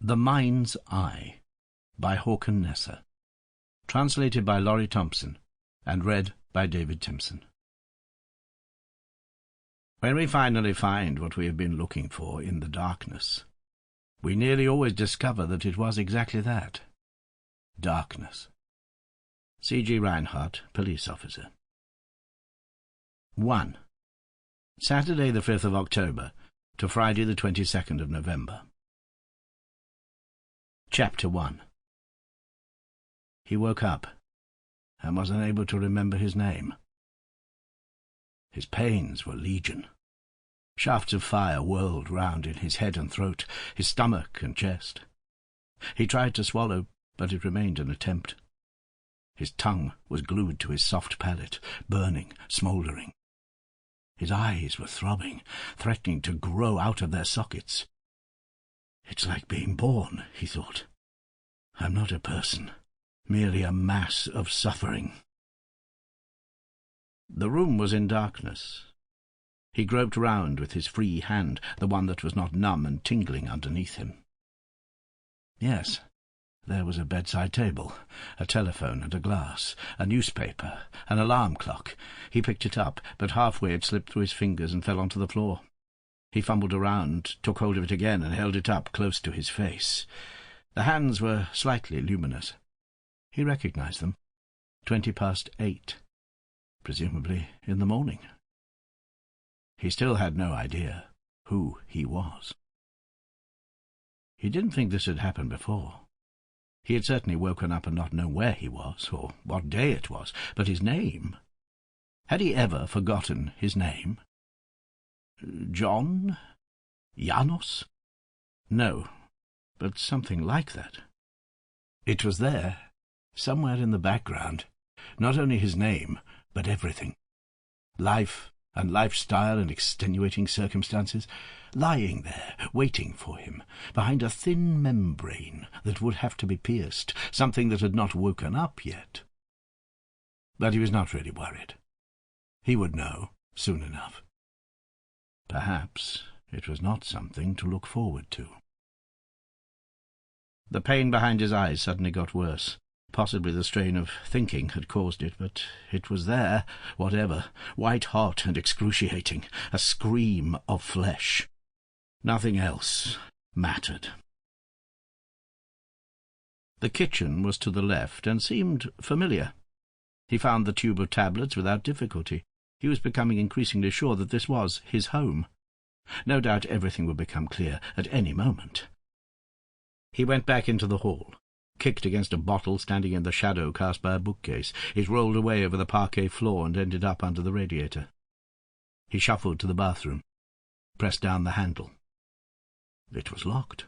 The Mind's Eye by Håkan Nesser. Translated by Laurie Thompson and read by David Timson. When we finally find what we have been looking for in the darkness, we nearly always discover that it was exactly that. Darkness. C.G. Reinhardt, police officer. 1. Saturday the 5th of October to Friday the 22nd of November. Chapter 1. He woke up and was unable to remember his name. His pains were legion. Shafts of fire whirled round in his head and throat, his stomach and chest. He tried to swallow, but it remained an attempt. His tongue was glued to his soft palate, burning, smouldering. His eyes were throbbing, threatening to grow out of their sockets. "It's like being born," he thought. "I'm not a person, merely a mass of suffering." The room was in darkness. He groped round with his free hand, the one that was not numb and tingling underneath him. Yes, there was a bedside table, a telephone and a glass, a newspaper, an alarm clock. He picked it up, but halfway it slipped through his fingers and fell onto the floor. He fumbled around, took hold of it again, and held it up close to his face. The hands were slightly luminous. He recognized them. 8:20, presumably in the morning. He still had no idea who he was. He didn't think this had happened before. He had certainly woken up and not known where he was, or what day it was, but his name. Had he ever forgotten his name? John? Janos? No, but something like that. It was there, somewhere in the background, not only his name, but everything. Life and lifestyle and extenuating circumstances, lying there, waiting for him, behind a thin membrane that would have to be pierced, something that had not woken up yet. But he was not really worried. He would know soon enough. Perhaps it was not something to look forward to. The pain behind his eyes suddenly got worse. Possibly the strain of thinking had caused it, but it was there, whatever, white-hot and excruciating, a scream of flesh. Nothing else mattered. The kitchen was to the left and seemed familiar. He found the tube of tablets without difficulty. He was becoming increasingly sure that this was his home. No doubt everything would become clear at any moment. He went back into the hall, kicked against a bottle standing in the shadow cast by a bookcase. It rolled away over the parquet floor and ended up under the radiator. He shuffled to the bathroom, pressed down the handle. It was locked.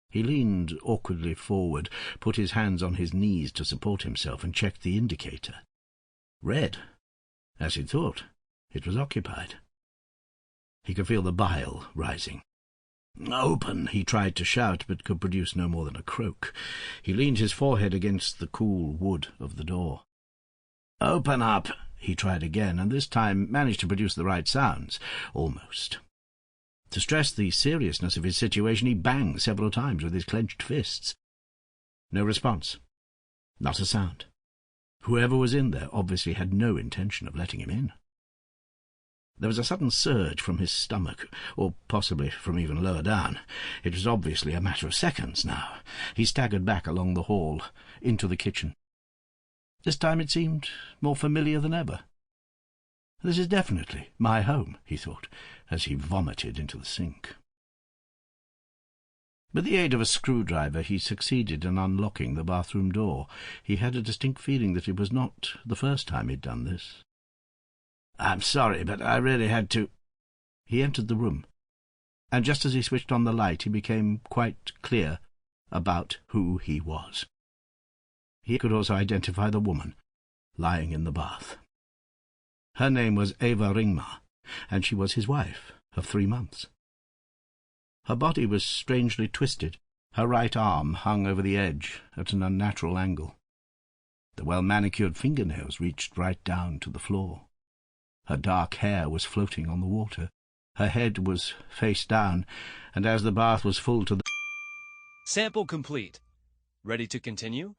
He leaned awkwardly forward, put his hands on his knees to support himself, and checked the indicator. Red. As he'd thought, it was occupied. He could feel the bile rising. "Open!" he tried to shout, but could produce no more than a croak. He leaned his forehead against the cool wood of the door. "Open up!" he tried again, and this time managed to produce the right sounds, almost. To stress the seriousness of his situation, he banged several times with his clenched fists. No response. Not a sound. Whoever was in there obviously had no intention of letting him in. There was a sudden surge from his stomach, or possibly from even lower down. It was obviously a matter of seconds now. He staggered back along the hall, into the kitchen. This time it seemed more familiar than ever. "This is definitely my home," he thought, as he vomited into the sink. With the aid of a screwdriver he succeeded in unlocking the bathroom door. He had a distinct feeling that it was not the first time he'd done this. "I'm sorry, but I really had to—" He entered the room, and just as he switched on the light he became quite clear about who he was. He could also identify the woman lying in the bath. Her name was Eva Ringmar, and she was his wife of 3 months. Her body was strangely twisted. Her right arm hung over the edge at an unnatural angle. The well-manicured fingernails reached right down to the floor. Her dark hair was floating on the water. Her head was face down, and as the bath was full to the Sample complete. Ready to continue?